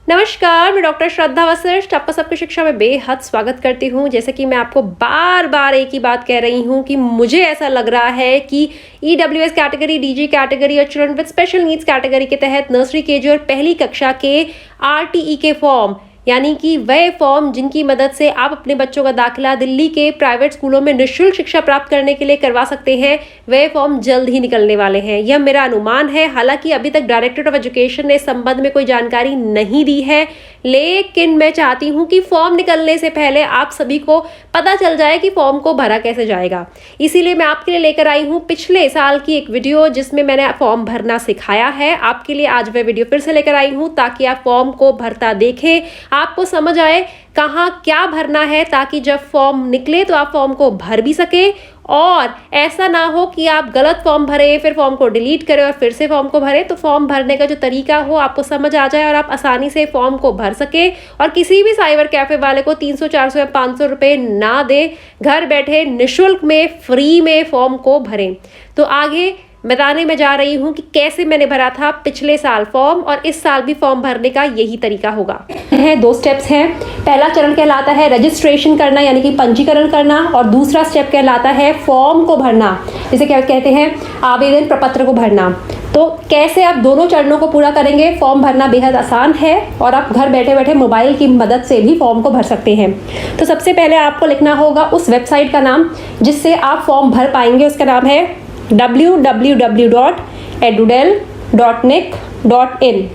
नमस्कार, मैं डॉक्टर श्रद्धा वशिष्ठ आपका सबकी शिक्षा में बेहद स्वागत करती हूँ। जैसे कि मैं आपको बार बार एक ही बात कह रही हूँ कि मुझे ऐसा लग रहा है कि EWS कैटेगरी, DG कैटेगरी और children with special needs category के तहत नर्सरी, केजी और पहली कक्षा के RTE के फॉर्म, यानी कि वह फॉर्म जिनकी मदद से आप अपने बच्चों का दाखिला दिल्ली के प्राइवेट स्कूलों में निःशुल्क शिक्षा प्राप्त करने के लिए करवा सकते हैं, वह फॉर्म जल्द ही निकलने वाले हैं। यह मेरा अनुमान है। हालांकि अभी तक डायरेक्टरेट ऑफ एजुकेशन ने इस संबंध में कोई जानकारी नहीं दी है, लेकिन मैं चाहती हूं कि फॉर्म निकलने से पहले आप सभी को पता चल जाए कि फॉर्म को भरा कैसे जाएगा। इसीलिए मैं आपके लिए लेकर आई हूं पिछले साल की एक वीडियो जिसमें मैंने फॉर्म भरना सिखाया है। आपके लिए आज वह वीडियो फिर से लेकर आई हूं ताकि आप फॉर्म को भरता देखें, आपको समझ आए कहाँ क्या भरना है, ताकि जब फॉर्म निकले तो आप फॉर्म को भर भी सके और ऐसा ना हो कि आप गलत फॉर्म भरे, फिर फॉर्म को डिलीट करें और फिर से फॉर्म को भरें। तो फॉर्म भरने का जो तरीका हो आपको समझ आ जाए और आप आसानी से फॉर्म को भर सके और किसी भी साइबर कैफे वाले को 300, 400 या 500 रुपये ना दे, घर बैठे निःशुल्क में, फ्री में फॉर्म को भरें। तो आगे बताने में जा रही हूँ कि कैसे मैंने भरा था पिछले साल फॉर्म और इस साल भी फॉर्म भरने का यही तरीका होगा। है 2 स्टेप्स हैं। पहला चरण कहलाता है रजिस्ट्रेशन करना, यानी कि पंजीकरण करना, और दूसरा स्टेप कहलाता है फॉर्म को भरना, जिसे क्या कहते हैं, आवेदन प्रपत्र को भरना। तो कैसे आप दोनों चरणों को पूरा करेंगे? फॉर्म भरना बेहद आसान है और आप घर बैठे बैठे मोबाइल की मदद से भी फॉर्म को भर सकते हैं। तो सबसे पहले आपको लिखना होगा उस वेबसाइट का नाम जिससे आप फॉर्म भर पाएंगे। उसका नाम है www.edudel.nic.in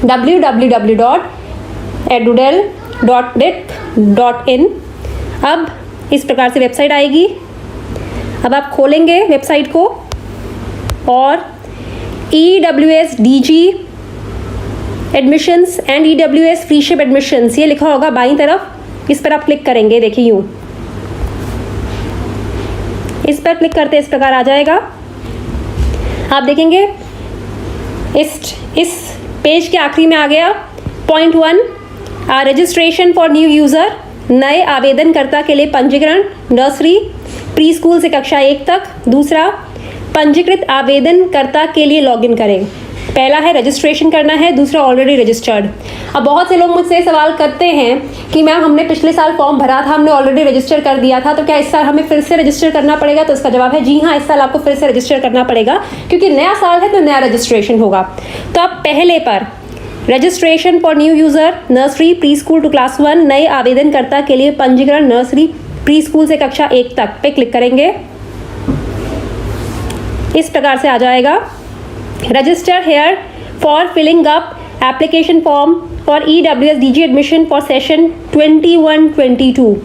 www.edudel.nic.in। अब इस प्रकार से वेबसाइट आएगी। अब आप खोलेंगे वेबसाइट को और EWS DG admissions and EWS free ship admissions ये लिखा होगा बाईं तरफ, इस पर आप क्लिक करेंगे। देखिए यूँ इस पर क्लिक करते इस प्रकार आ जाएगा। आप देखेंगे इस पेज के आखिरी में आ गया point 1, registration for new user, नए आवेदनकर्ता के लिए पंजीकरण, नर्सरी प्री स्कूल से कक्षा 1 तक। दूसरा, पंजीकृत आवेदनकर्ता के लिए लॉगिन करें। पहला है रजिस्ट्रेशन करना है, दूसरा ऑलरेडी रजिस्टर्ड। अब बहुत से लोग मुझसे सवाल करते हैं कि मैम हमने पिछले साल फॉर्म भरा था, हमने ऑलरेडी रजिस्टर कर दिया था, तो क्या इस साल हमें फिर से रजिस्टर करना पड़ेगा? तो इसका जवाब है जी हाँ, इस साल आपको फिर से रजिस्टर करना पड़ेगा क्योंकि नया साल है तो नया रजिस्ट्रेशन होगा। तो आप पहले पर registration for new user, nursery pre school to class 1, नए आवेदनकर्ता के लिए पंजीकरण, नर्सरी प्री स्कूल से कक्षा 1 तक पे क्लिक करेंगे। इस प्रकार से आ जाएगा। Register here for filling up application form for EWS DG admission for session 21-22।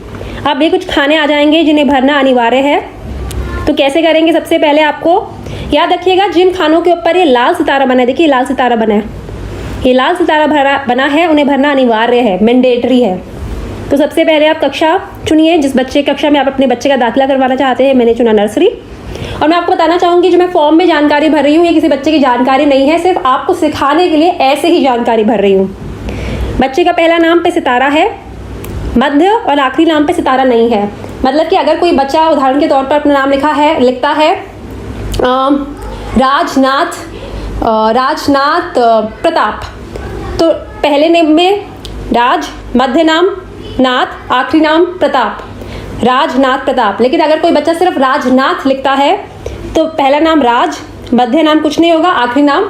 अब ये कुछ खाने आ जाएंगे जिन्हें भरना अनिवार्य है। तो कैसे करेंगे? सबसे पहले आपको याद रखिएगा जिन खानों के ऊपर ये लाल सितारा बना है, देखिए लाल सितारा बना है, ये लाल सितारा बना है, उन्हें भरना अनिवार्य है, मैंडेटरी है। तो सबसे पहले आप कक्षा चुनिए, जिस बच्चे कक्षा में आप अपने बच्चे का दाखिला करवाना चाहते हैं। मैंने चुना नर्सरी। और मैं आपको बताना चाहूँगी जो मैं फॉर्म में जानकारी भर रही हूँ ये किसी बच्चे की जानकारी नहीं है, सिर्फ आपको सिखाने के लिए ऐसे ही जानकारी भर रही हूँ। बच्चे का पहला नाम पे सितारा है, मध्य और आखिरी नाम पे सितारा नहीं है। मतलब कि अगर कोई बच्चा उदाहरण के तौर पर अपना नाम लिखता है राजनाथ प्रताप, तो पहले नेम में राज, मध्य नाम नाथ, आखिरी नाम प्रताप, राजनाथ प्रताप। लेकिन अगर कोई बच्चा सिर्फ राजनाथ लिखता है तो पहला नाम राज, मध्य नाम कुछ नहीं होगा, आखिरी नाम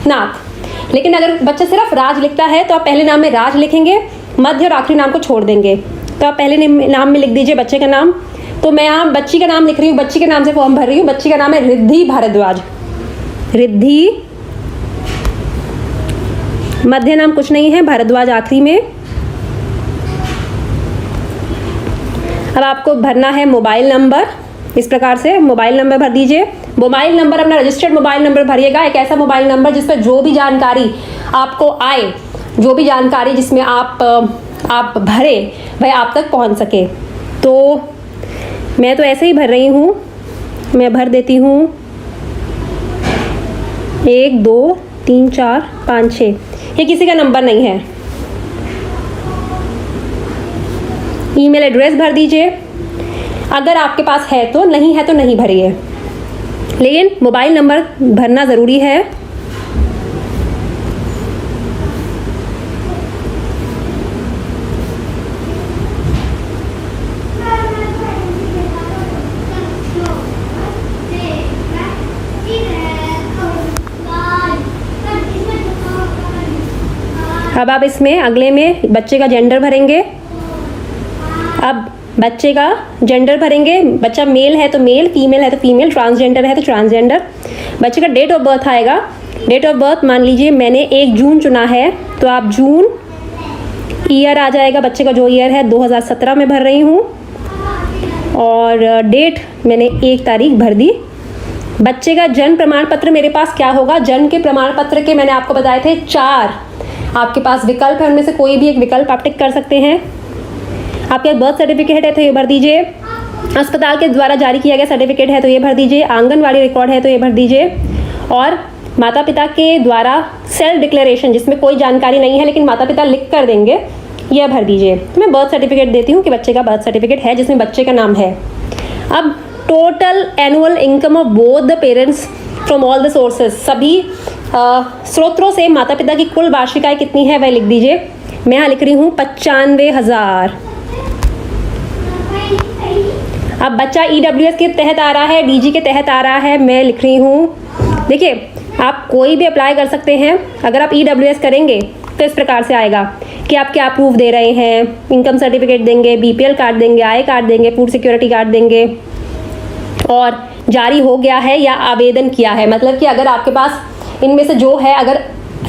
नाथ। लेकिन अगर बच्चा सिर्फ राज लिखता है तो आप पहले नाम में राज लिखेंगे, मध्य और आखिरी नाम को छोड़ देंगे। तो आप पहले नाम में लिख दीजिए बच्चे का नाम। तो मैं यहाँ बच्ची का नाम लिख रही हूँ, बच्ची के नाम से फॉर्म भर रही हूँ। बच्ची का नाम है रिद्धि भारद्वाज। रिद्धि, मध्य नाम कुछ नहीं है, भारद्वाज आखिरी में। अब आपको भरना है मोबाइल नंबर। इस प्रकार से मोबाइल नंबर भर दीजिए। मोबाइल नंबर अपना रजिस्टर्ड मोबाइल नंबर भरिएगा, एक ऐसा मोबाइल नंबर जिस पर जो भी जानकारी आपको आए, जो भी जानकारी जिसमें आप भरे वह आप तक पहुंच सके। तो मैं तो ऐसे ही भर रही हूँ, मैं भर देती हूँ 1 2 3 4 5 6। ये किसी का नंबर नहीं है। ईमेल एड्रेस भर दीजिए, अगर आपके पास है तो, नहीं है तो नहीं भरिए, लेकिन मोबाइल नंबर भरना ज़रूरी है। अब आप इसमें अगले में बच्चे का जेंडर भरेंगे। अब बच्चे का जेंडर भरेंगे, बच्चा मेल है तो मेल, फीमेल है तो फीमेल, ट्रांसजेंडर है तो ट्रांसजेंडर। बच्चे का डेट ऑफ बर्थ आएगा। डेट ऑफ बर्थ मान लीजिए मैंने 1 जून चुना है तो आप जून, ईयर आ जाएगा बच्चे का जो ईयर है 2017 में भर रही हूँ, और डेट मैंने 1 तारीख भर दी। बच्चे का जन्म प्रमाण पत्र मेरे पास क्या होगा, जन्म के प्रमाण पत्र के मैंने आपको बताए थे 4 आपके पास विकल्प है, उनमें से कोई भी एक विकल्प आप टिक कर सकते हैं। आपके बर्थ सर्टिफिकेट है तो ये भर दीजिए, अस्पताल के द्वारा जारी किया गया सर्टिफिकेट है तो ये भर दीजिए, आंगनवाड़ी रिकॉर्ड है तो ये भर दीजिए, और माता पिता के द्वारा सेल्फ डिक्लेरेशन जिसमें कोई जानकारी नहीं है लेकिन माता पिता लिख कर देंगे, यह भर दीजिए। तो मैं बर्थ सर्टिफिकेट देती हूँ कि बच्चे का बर्थ सर्टिफिकेट है जिसमें बच्चे का नाम है। अब total annual income of both the parents from all the sources, सभी स्रोतों से माता पिता की कुल वार्षिक आय कितनी है वह लिख दीजिए। मैं यहाँ लिख रही हूँ 95,000। अब बच्चा EWS के तहत आ रहा है, DG के तहत आ रहा है, मैं लिख रही हूँ, देखिए आप कोई भी अप्लाई कर सकते हैं। अगर आप EWS करेंगे तो इस प्रकार से आएगा कि आप क्या प्रूफ दे रहे हैं, इनकम सर्टिफिकेट देंगे, BPL कार्ड देंगे, आय कार्ड देंगे, फूड सिक्योरिटी कार्ड देंगे, और जारी हो गया है या आवेदन किया है। मतलब कि अगर आपके पास इनमें से जो है, अगर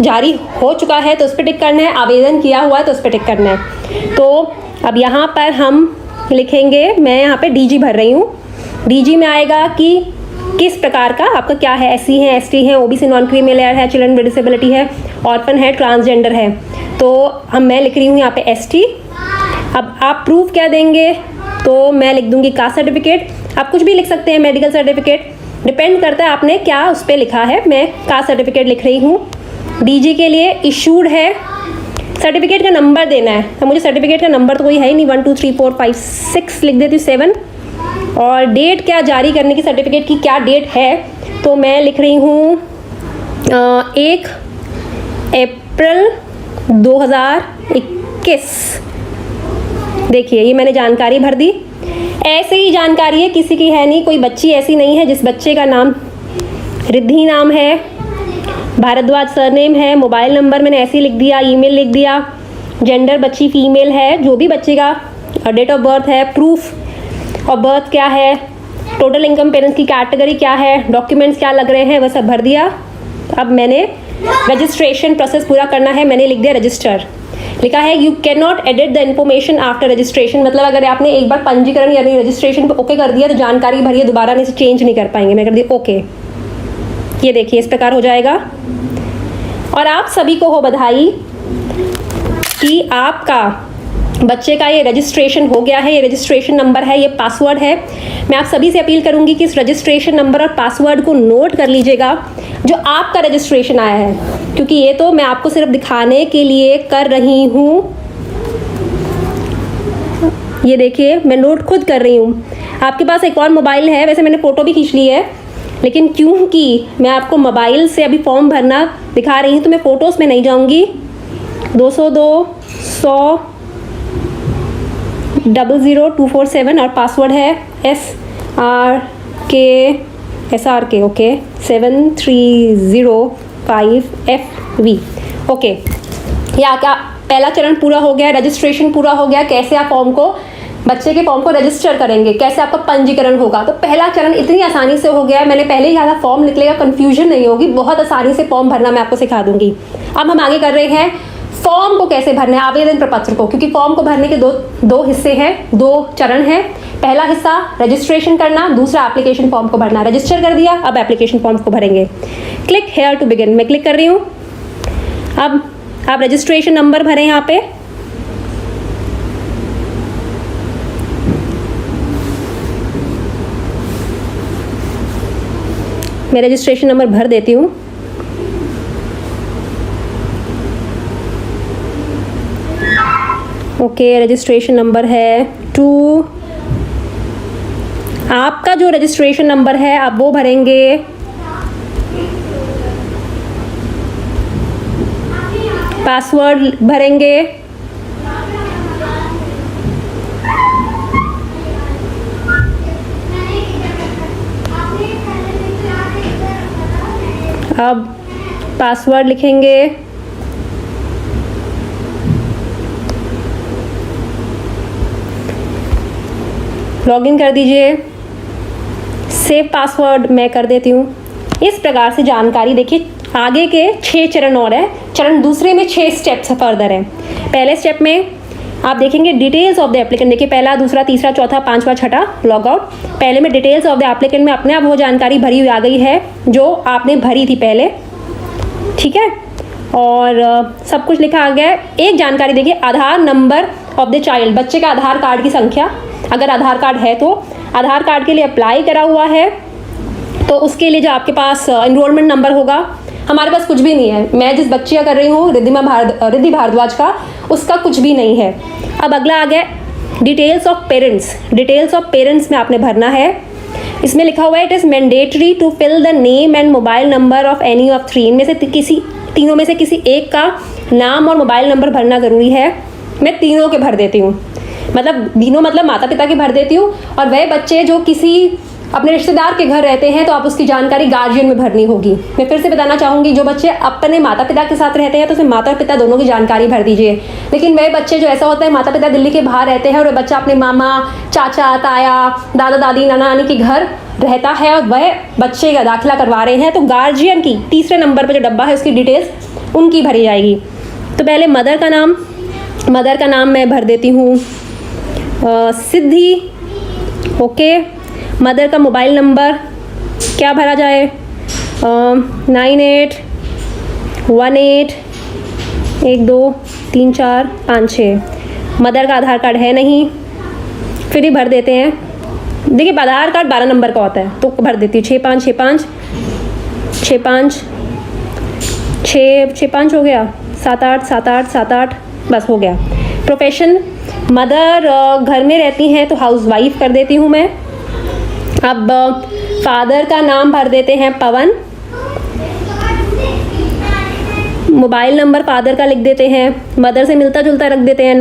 जारी हो चुका है तो उस पर टिक करना है, आवेदन किया हुआ है तो उस पर टिक करना है। तो अब यहाँ पर हम लिखेंगे, मैं यहाँ पे DG भर रही हूँ। DG में आएगा कि किस प्रकार का आपका क्या है, SC है, ST है, OBC नॉन क्रीमी लेयर है, चिल्ड्रन विद डिसेबिलिटी है, ऑर्फन है, ट्रांसजेंडर है। तो हम मैं लिख रही हूँ यहाँ पे ST। अब आप प्रूफ क्या देंगे, तो मैं लिख दूंगी कास्ट सर्टिफिकेट। आप कुछ भी लिख सकते हैं, मेडिकल सर्टिफिकेट, डिपेंड करता है आपने क्या उस पर लिखा है। मैं कास्ट सर्टिफिकेट लिख रही हूँ। DG के लिए इशूड है, सर्टिफिकेट का नंबर देना है। तो मुझे सर्टिफिकेट का नंबर तो कोई है ही नहीं, 1 2 3 4 5 6 लिख देती हूँ, 7। और डेट क्या जारी करने की, सर्टिफिकेट की क्या डेट है, तो मैं लिख रही हूँ 1 अप्रैल 2021। देखिए ये मैंने जानकारी भर दी। ऐसे ही जानकारी है, किसी की है नहीं, कोई बच्ची ऐसी नहीं है जिस बच्चे का नाम रिद्धि नाम है, भारद्वाज सरनेम है, मोबाइल नंबर मैंने ऐसे ही लिख दिया, ईमेल लिख दिया, जेंडर बच्ची फीमेल है, जो भी बच्चे का डेट ऑफ बर्थ है, प्रूफ ऑफ बर्थ क्या है, टोटल इनकम पेरेंट्स की कैटेगरी क्या है, डॉक्यूमेंट्स क्या लग रहे हैं, वह सब भर दिया। अब मैंने रजिस्ट्रेशन प्रोसेस पूरा करना है, मैंने लिख दिया रजिस्टर। लिखा है you can not edit the information after registration, मतलब अगर आपने एक बार पंजीकरण यानी रजिस्ट्रेशन पे ओके कर दिया तो जानकारी भरिए, दोबारा नहीं से चेंज नहीं कर पाएंगे। मैं कर दी ओके। ये देखिए इस प्रकार हो जाएगा। और आप सभी को हो बधाई कि आपका बच्चे का ये रजिस्ट्रेशन हो गया है। ये रजिस्ट्रेशन नंबर है, ये पासवर्ड है। मैं आप सभी से अपील करूंगी कि इस रजिस्ट्रेशन नंबर और पासवर्ड को नोट कर लीजिएगा जो आपका रजिस्ट्रेशन आया है, क्योंकि ये तो मैं आपको सिर्फ दिखाने के लिए कर रही हूँ। ये देखिए मैं नोट खुद कर रही हूँ। आपके पास एक और मोबाइल है, वैसे मैंने फ़ोटो भी खींच ली है, लेकिन क्योंकि मैं आपको मोबाइल से अभी फॉर्म भरना दिखा रही हूँ तो मैं फ़ोटोज़ में नहीं जाऊँगी। 202 100 00247 और पासवर्ड है SRK ओके 7305FV ओके। या क्या पहला चरण पूरा हो गया, रजिस्ट्रेशन पूरा हो गया। कैसे आप फॉर्म को, बच्चे के फॉर्म को रजिस्टर करेंगे, कैसे आपका पंजीकरण होगा, तो पहला चरण इतनी आसानी से हो गया। मैंने पहले ही कहा था फॉर्म निकलेगा, कंफ्यूजन नहीं होगी, बहुत आसानी से फॉर्म भरना मैं आपको सिखा दूंगी। अब हम आगे कर रहे हैं फॉर्म को कैसे भरना है, आवेदन प्रपत्र को, क्योंकि फॉर्म को भरने के दो हिस्से हैं, 2 चरण हैं। पहला हिस्सा रजिस्ट्रेशन करना, दूसरा एप्लीकेशन फॉर्म को भरना। रजिस्टर कर दिया, अब एप्लीकेशन फॉर्म को भरेंगे। क्लिक हेयर टू बिगिन, मैं क्लिक कर रही हूँ। अब आप रजिस्ट्रेशन नंबर भरें यहाँ पे। मैं रजिस्ट्रेशन नंबर भर देती हूँ। ओके रजिस्ट्रेशन नंबर है 2। आपका जो रजिस्ट्रेशन नंबर है आप वो भरेंगे। पासवर्ड भरेंगे। अब पासवर्ड लिखेंगे। लॉगिन कर दीजिए, सेव पासवर्ड मैं कर देती हूँ। इस प्रकार से जानकारी देखिए, आगे के 6 चरण और है। चरण दूसरे में 6 स्टेप्स फर्दर हैं। पहले स्टेप में आप देखेंगे डिटेल्स ऑफ द एप्लीकेंट, देखिए पहला, दूसरा, तीसरा, चौथा, पांचवा, छठा लॉग आउट। पहले में डिटेल्स ऑफ द एप्लीकेंट में अपने आप वो जानकारी भरी हुई आ गई है जो आपने भरी थी पहले, ठीक है, और सब कुछ लिखा आ गया है। एक जानकारी देखिए, आधार नंबर ऑफ द चाइल्ड, बच्चे का आधार कार्ड की संख्या, अगर आधार कार्ड है तो आधार कार्ड के लिए अप्लाई करा हुआ है तो उसके लिए जो आपके पास एनरोलमेंट नंबर होगा। हमारे पास कुछ भी नहीं है, मैं जिस बच्ची का कर रही हूँ रिद्धि भारद्वाज का, उसका कुछ भी नहीं है। अब अगला आ गया details of parents. Details of parents में आपने भरना है। इसमें लिखा हुआ है it is mandatory to fill the name and mobile number of any of 3, इनमें से तीनों में से किसी एक का नाम और मोबाइल नंबर भरना ज़रूरी है। मैं तीनों के भर देती हूँ, मतलब तीनों मतलब माता पिता के भर देती हूँ। और वह बच्चे जो किसी अपने रिश्तेदार के घर रहते हैं तो आप उसकी जानकारी गार्जियन में भरनी होगी। मैं फिर से बताना चाहूँगी, जो बच्चे अपने माता पिता के साथ रहते हैं तो उसमें माता पिता दोनों की जानकारी भर दीजिए। लेकिन वह बच्चे जो ऐसा होता है माता पिता दिल्ली के बाहर रहते हैं और वह बच्चा अपने मामा, चाचा, ताया, दादा दादी, नाना नानी के घर रहता है और वह बच्चे का दाखिला करवा रहे हैं तो गार्जियन की तीसरे नंबर पर जो डब्बा है उसकी डिटेल्स उनकी भरी जाएगी। तो पहले मदर का नाम मैं भर देती हूँ सिद्धि, ओके। मदर का मोबाइल नंबर क्या भरा जाए, 9818123456। मदर का आधार कार्ड है नहीं, फिर ही भर देते हैं। देखिए आधार कार्ड 12 नंबर का होता है तो भर देती हूँ 6565 हो गया, 78 बस हो गया। प्रोफेशन, मदर घर में रहती हैं तो हाउस वाइफ कर देती हूँ मैं। अब फादर का नाम भर देते हैं पवन, मोबाइल नंबर फादर का लिख देते हैं, मदर से मिलता जुलता रख देते हैं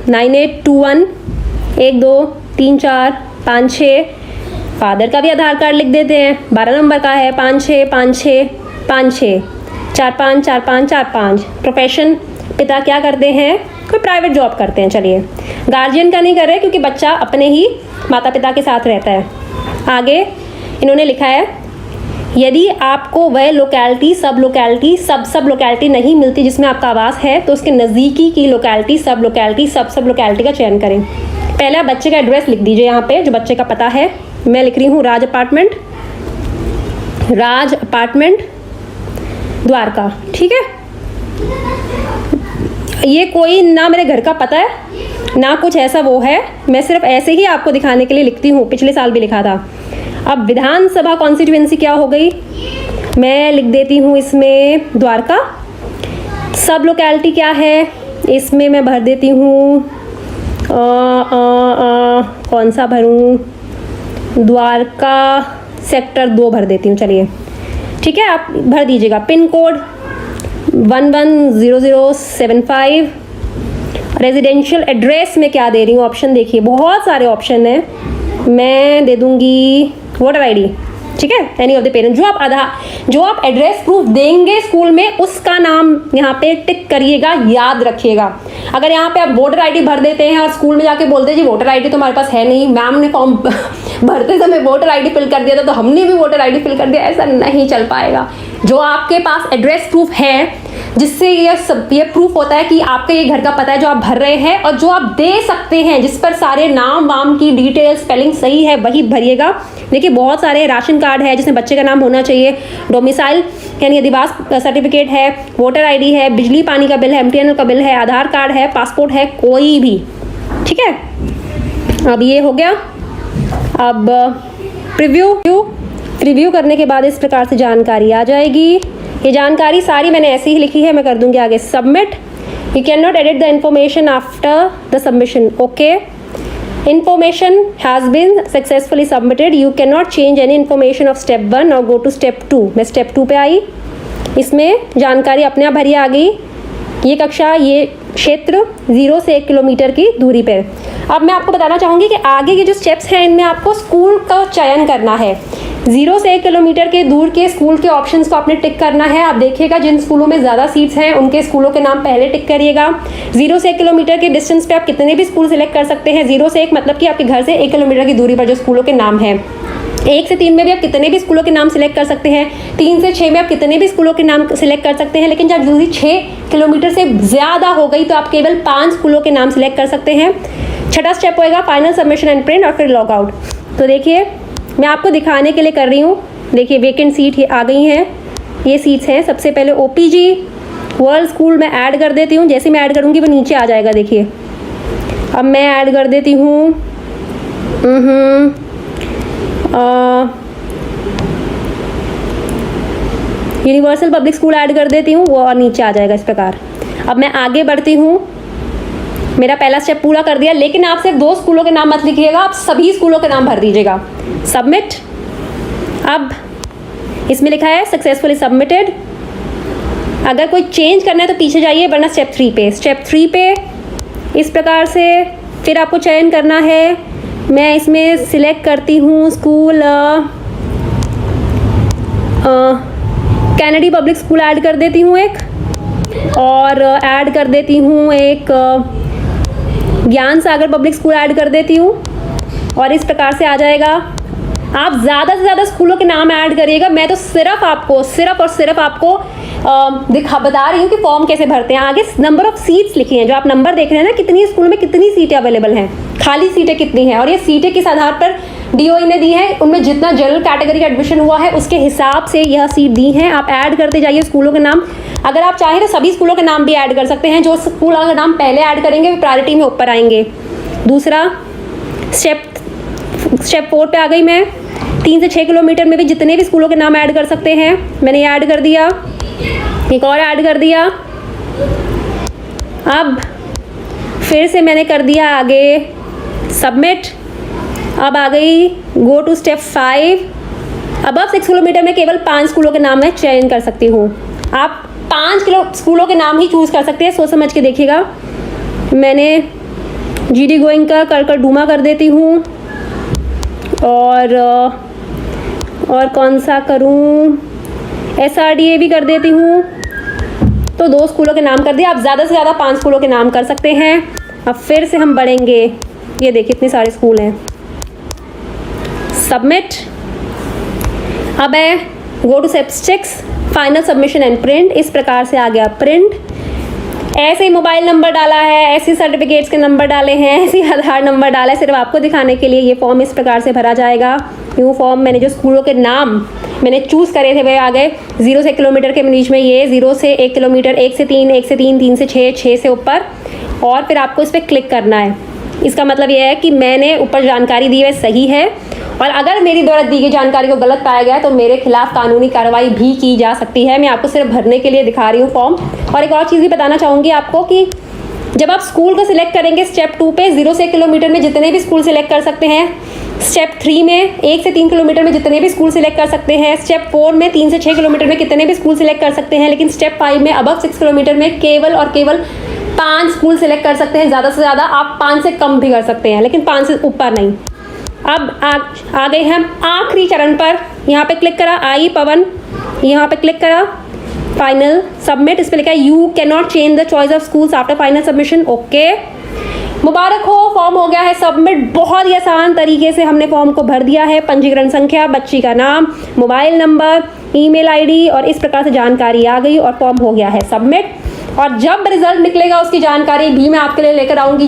9821123456। फादर का भी आधार कार्ड लिख देते हैं, 12 नंबर का है, 565656 454545। प्रोफेशन, पिता क्या करते हैं, कोई प्राइवेट जॉब करते हैं। चलिए गार्जियन का नहीं कर रहे क्योंकि बच्चा अपने ही माता पिता के साथ रहता है। आगे इन्होंने लिखा है यदि आपको वह लोकेलिटी सब लोकेलिटी नहीं मिलती जिसमें आपका आवास है तो उसके नज़दीकी की लोकेलिटी सब लोकेलिटी का चयन करें। पहला बच्चे का एड्रेस लिख दीजिए, यहाँ पे जो बच्चे का पता है मैं लिख रही हूँ राज अपार्टमेंट द्वारका, ठीक है। ये कोई ना मेरे घर का पता है ना कुछ ऐसा वो है, मैं सिर्फ ऐसे ही आपको दिखाने के लिए लिखती हूँ, पिछले साल भी लिखा था। अब विधानसभा कॉन्स्टिट्यूएंसी क्या हो गई, मैं लिख देती हूँ इसमें द्वारका। सब लोकेलिटी क्या है, इसमें मैं भर देती हूँ कौन सा भरूँ, द्वारका सेक्टर 2 भर देती हूँ। चलिए ठीक है, आप भर दीजिएगा। Pin code 110075। रेजिडेंशियल एड्रेस में क्या दे रही हूँ, ऑप्शन देखिए बहुत सारे ऑप्शन हैं। मैं दे दूँगी वोटर आईडी, ठीक है, एनी ऑफ द पेरेंट्स। जो आप एड्रेस प्रूफ देंगे स्कूल में उसका नाम यहाँ पे टिक करिएगा, याद रखिएगा। अगर यहाँ पे आप वोटर आईडी भर देते हैं और स्कूल में जाके बोलते हैं जी वोटर आईडी तो हमारे पास है नहीं, मैम ने फॉर्म भरते समय वोटर आईडी फिल कर दिया था तो हमने भी वोटर आईडी फिल कर दिया, ऐसा नहीं चल पाएगा। जो आपके पास एड्रेस प्रूफ है जिससे ये प्रूफ होता है कि आपका ये घर का पता है जो आप भर रहे हैं और जो आप दे सकते हैं जिस पर सारे नाम वाम की डिटेल स्पेलिंग सही है वही भरिएगा। देखिए बहुत सारे राशन कार्ड है जिसमें बच्चे का नाम होना चाहिए, डोमिसाइल यानी अधिवास सर्टिफिकेट है, वोटर आईडी है, बिजली पानी का बिल है, MTNL का बिल है, आधार कार्ड है, पासपोर्ट है, कोई भी, ठीक है। अब ये हो गया। अब प्रीव्यू करने के बाद इस प्रकार से जानकारी आ जाएगी। ये जानकारी सारी मैंने ऐसे ही लिखी है, मैं कर दूंगी आगे submit. You can not edit the information after the submission, okay. Information has been successfully submitted, you can not change any information of step 1 और गो टू स्टेप 2। मैं स्टेप 2 पे आई, इसमें जानकारी अपने आप भरी आ गई। ये कक्षा, ये क्षेत्र 0 से 1 किलोमीटर की दूरी पर। अब मैं आपको बताना चाहूँगी कि आगे के जो स्टेप्स हैं इनमें आपको स्कूल का चयन करना है। 0 से 1 किलोमीटर के दूर के स्कूल के ऑप्शंस को आपने टिक करना है। आप देखिएगा जिन स्कूलों में ज़्यादा सीट्स हैं उनके स्कूलों के नाम पहले टिक करिएगा। 0 से 1 किलोमीटर के डिस्टेंस पे आप कितने भी स्कूल सेलेक्ट कर सकते हैं। 0 से 1 मतलब कि आपके घर से 1 किलोमीटर की दूरी पर जो स्कूलों के नाम है। 1 से 3 में भी आप कितने भी स्कूलों के नाम सिलेक्ट कर सकते हैं। 3 से 6 में आप कितने भी स्कूलों के नाम सिलेक्ट कर सकते हैं। लेकिन जब दूरी 6 किलोमीटर से ज़्यादा हो गई तो आप केवल 5 स्कूलों के नाम सिलेक्ट कर सकते हैं। छठा स्टेप होएगा फाइनल सबमिशन एंड प्रिंट और फिर लॉग आउट। तो देखिए मैं आपको दिखाने के लिए कर रही हूँ। देखिए वेकेंट सीट आ गई हैं, ये सीट्स हैं। सबसे पहले ओपीजी वर्ल्ड स्कूल में ऐड कर देती हूँ। जैसे मैं ऐड करूँगी वो नीचे आ जाएगा। देखिए अब मैं ऐड कर देती हूँ यूनिवर्सल पब्लिक स्कूल ऐड कर देती हूँ, वो और नीचे आ जाएगा इस प्रकार। अब मैं आगे बढ़ती हूँ। मेरा पहला स्टेप पूरा कर दिया, लेकिन आप सिर्फ 2 स्कूलों के नाम मत लिखिएगा, आप सभी स्कूलों के नाम भर दीजिएगा। सबमिट। अब इसमें लिखा है सक्सेसफुली सबमिटेड। अगर कोई चेंज करना है तो पीछे जाइए, वरना स्टेप 3 पे। स्टेप 3 पे इस प्रकार से फिर आपको चयन करना है। मैं इसमें सिलेक्ट करती हूँ school Kennedy public school add कर देती हूँ एक, और ऐड कर देती हूँ एक ज्ञान सागर पब्लिक स्कूल ऐड कर देती हूँ, और इस प्रकार से आ जाएगा। आप ज़्यादा से ज़्यादा स्कूलों के नाम ऐड करिएगा। मैं तो सिर्फ और सिर्फ आपको बता रही हूँ कि फॉर्म कैसे भरते हैं। आगे नंबर ऑफ सीट्स लिखी हैं, जो आप नंबर देख रहे हैं ना, कितनी स्कूल में कितनी सीटें अवेलेबल हैं, खाली सीटें कितनी हैं, और ये सीटें किस आधार पर DOE ने दी है, उनमें जितना जनरल कैटेगरी का एडमिशन हुआ है उसके हिसाब से यह सीट दी हैं। आप ऐड करते जाइए स्कूलों के नाम। अगर आप चाहें तो सभी स्कूलों के नाम भी ऐड कर सकते हैं। जो स्कूल का नाम पहले ऐड करेंगे वो प्रायोरिटी में ऊपर आएंगे। दूसरा स्टेप 4 पे आ गई मैं। 3 से 6 किलोमीटर में भी जितने भी स्कूलों के नाम ऐड कर सकते हैं, मैंने ये ऐड कर दिया। एक और ऐड कर दिया। अब फिर से मैंने कर दिया आगे सबमिट। अब आ गई go to step 5। Above 6 kilometre में केवल 5 स्कूलों के नाम मैं चयन कर सकती हूँ। आप 5 स्कूलों के नाम ही चूज़ कर सकते हैं, सोच समझ के देखिएगा। मैंने GD गोइंका कर डूमा कर देती हूँ, और कौन सा करूँ, SRDA भी कर देती हूँ। तो 2 स्कूलों के नाम कर दिया। आप ज़्यादा से ज़्यादा 5 स्कूलों के नाम कर सकते हैं। अब फिर से हम बढ़ेंगे। ये देखिए इतने सारे स्कूल हैं। सबमिट। अब है go to step 6 final submission and print. इस प्रकार से आ गया प्रिंट। ऐसे ही मोबाइल नंबर डाला है, ऐसे सर्टिफिकेट्स के नंबर डाले हैं, ऐसे ही आधार नंबर डाला है, सिर्फ आपको दिखाने के लिए। ये फॉर्म इस प्रकार से भरा जाएगा। न्यू फॉर्म मैंने जो स्कूलों के नाम मैंने चूज़ करे थे वे आ गए। 0 से 1 किलोमीटर के बीच में ये 0 से 1 किलोमीटर, 1 से 3, 1 से 3, 3 से 6, 6 से ऊपर, और फिर आपको इस पर क्लिक करना है। इसका मतलब यह है कि मैंने ऊपर जानकारी दी है सही है, और अगर मेरी द्वारा दी गई जानकारी को गलत पाया गया तो मेरे खिलाफ कानूनी कार्रवाई भी की जा सकती है। मैं आपको सिर्फ भरने के लिए दिखा रही हूँ फॉर्म। और एक और चीज़ भी बताना चाहूँगी आपको कि जब आप स्कूल को सिलेक्ट करेंगे स्टेप 2 पे 0 से 1 किलोमीटर में जितने भी स्कूल सिलेक्ट कर सकते हैं। स्टेप 3 में 1 से 3 किलोमीटर में जितने भी स्कूल सिलेक्ट कर सकते हैं। स्टेप 4 में 3 से 6 किलोमीटर में कितने भी स्कूल सिलेक्ट कर सकते हैं। लेकिन स्टेप 5 में अबव 6 किलोमीटर में केवल और केवल 5 स्कूल सिलेक्ट कर सकते हैं। ज़्यादा से ज़्यादा आप 5 से कम भी कर सकते हैं, लेकिन 5 से ऊपर नहीं। अब आ गए हम आखिरी चरण पर। यहाँ पे क्लिक करा, आई पवन, यहाँ पे क्लिक करा, फाइनल सबमिट। इस पर लिखा है you can not change the choice of schools after final submission. Okay, मुबारक हो, फॉर्म हो गया है सबमिट। बहुत ही आसान तरीके से हमने फॉर्म को भर दिया है। पंजीकरण संख्या, बच्ची का नाम, मोबाइल नंबर, ईमेल आईडी, और इस प्रकार से जानकारी आ गई और फॉर्म हो गया है सबमिट। और जब रिजल्ट निकलेगा उसकी जानकारी भी मैं आपके लिए लेकर आऊँगी।